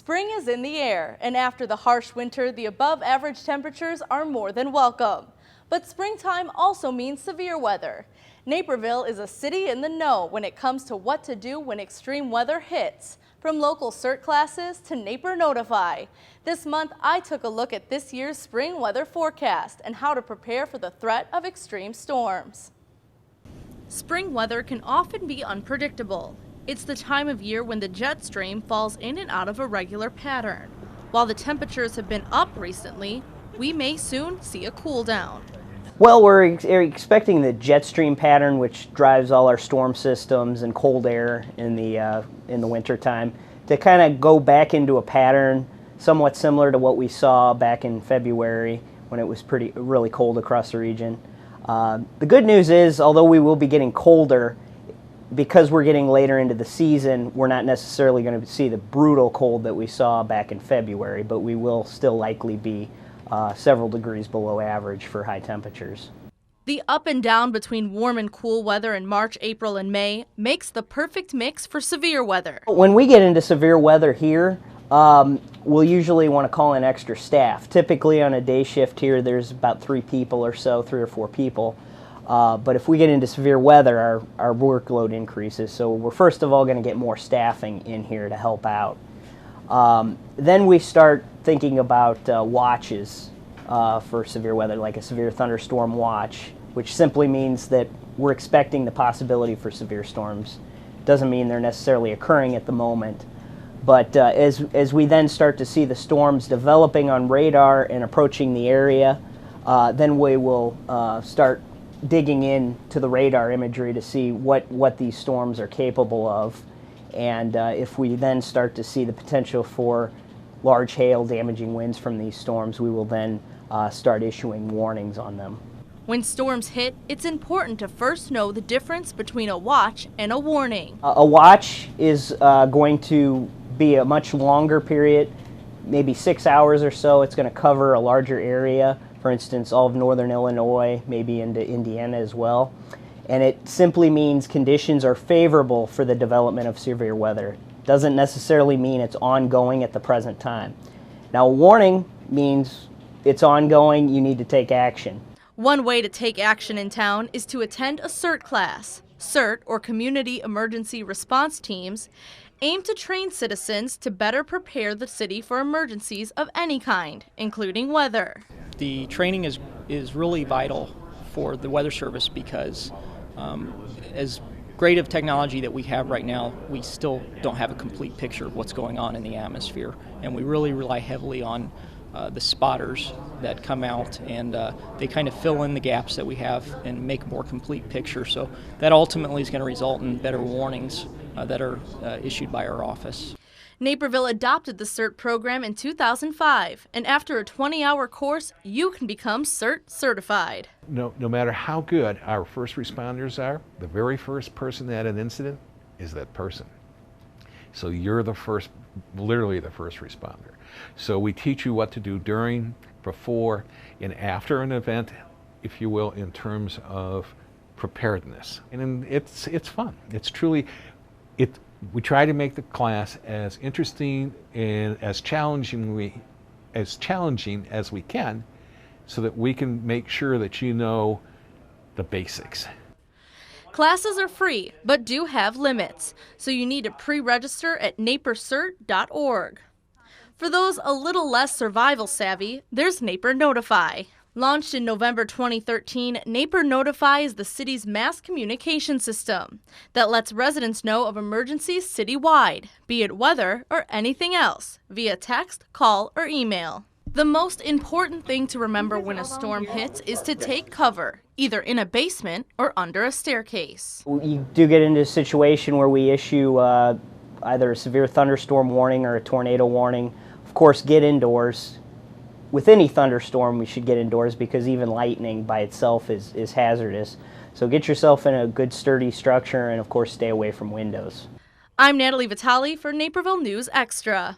Spring is in the air, and after the harsh winter, the above-average temperatures are more than welcome. But springtime also means severe weather. Naperville is a city in the know when it comes to what to do when extreme weather hits. From local Cert classes to NeighborNotify. This month, I took a look at this year's spring weather forecast and how to prepare for the threat of extreme storms. Spring weather can often be unpredictable. It's the time of year when the jet stream falls in and out of a regular pattern. While the temperatures have been up recently, we may soon see a cool down. Well, we're expecting the jet stream pattern, which drives all our storm systems and cold air in the winter time, to kind of go back into a pattern somewhat similar to what we saw back in February when it was really cold across the region. The good news is, although we will be getting colder, because we're getting later into the season, we're not necessarily going to see the brutal cold that we saw back in February, but we will still likely be several degrees below average for high temperatures. The up and down between warm and cool weather in March, April, and May makes the perfect mix for severe weather. When we get into severe weather here, we'll usually want to call in extra staff. Typically on a day shift here, there's about 3 people or so, 3 or 4 people. But if we get into severe weather, our workload increases. So we're first of all going to get more staffing in here to help out. Then we start thinking about watches for severe weather, like a severe thunderstorm watch, which simply means that we're expecting the possibility for severe storms. Doesn't mean they're necessarily occurring at the moment. But as we then start to see the storms developing on radar and approaching the area, then we will start digging into the radar imagery to see what these storms are capable of. And if we then start to see the potential for large hail damaging winds from these storms, we will then start issuing warnings on them. When storms hit, it's important to first know the difference between a watch and a warning. A watch is going to be a much longer period, maybe 6 hours or so. It's going to cover a larger area. For instance, all of northern Illinois, maybe into Indiana as well. And it simply means conditions are favorable for the development of severe weather. Doesn't necessarily mean it's ongoing at the present time. Now, a warning means it's ongoing, you need to take action. One way to take action in town is to attend a Cert class. Cert, or Community Emergency Response Teams, aim to train citizens to better prepare the city for emergencies of any kind, including weather. The training is really vital for the Weather Service because as great of technology that we have right now, we still don't have a complete picture of what's going on in the atmosphere. And we really rely heavily on the spotters that come out, and they kind of fill in the gaps that we have and make a more complete picture. So that ultimately is going to result in better warnings that are issued by our office. Naperville adopted the Cert program in 2005, and after a 20-hour course, you can become Cert certified. No matter how good our first responders are, the very first person at an incident is that person. So you're the first, literally the first responder. So we teach you what to do during, before, and after an event, if you will, in terms of preparedness. And it's fun. It's truly, we try to make the class as interesting and as challenging as we can, so that we can make sure that you know the basics. Classes are free, but do have limits, so you need to pre-register at napercert.org. For those a little less survival savvy, there's NeighborNotify. Launched in November 2013, NeighborNotify is the city's mass communication system that lets residents know of emergencies citywide, be it weather or anything else, via text, call, or email. The most important thing to remember when a storm hits is to take cover, either in a basement or under a staircase. You do get into a situation where we issue either a severe thunderstorm warning or a tornado warning. Of course, get indoors. With any thunderstorm, we should get indoors because even lightning by itself is hazardous. So get yourself in a good sturdy structure and of course stay away from windows. I'm Natalie Vitale for Naperville News Extra.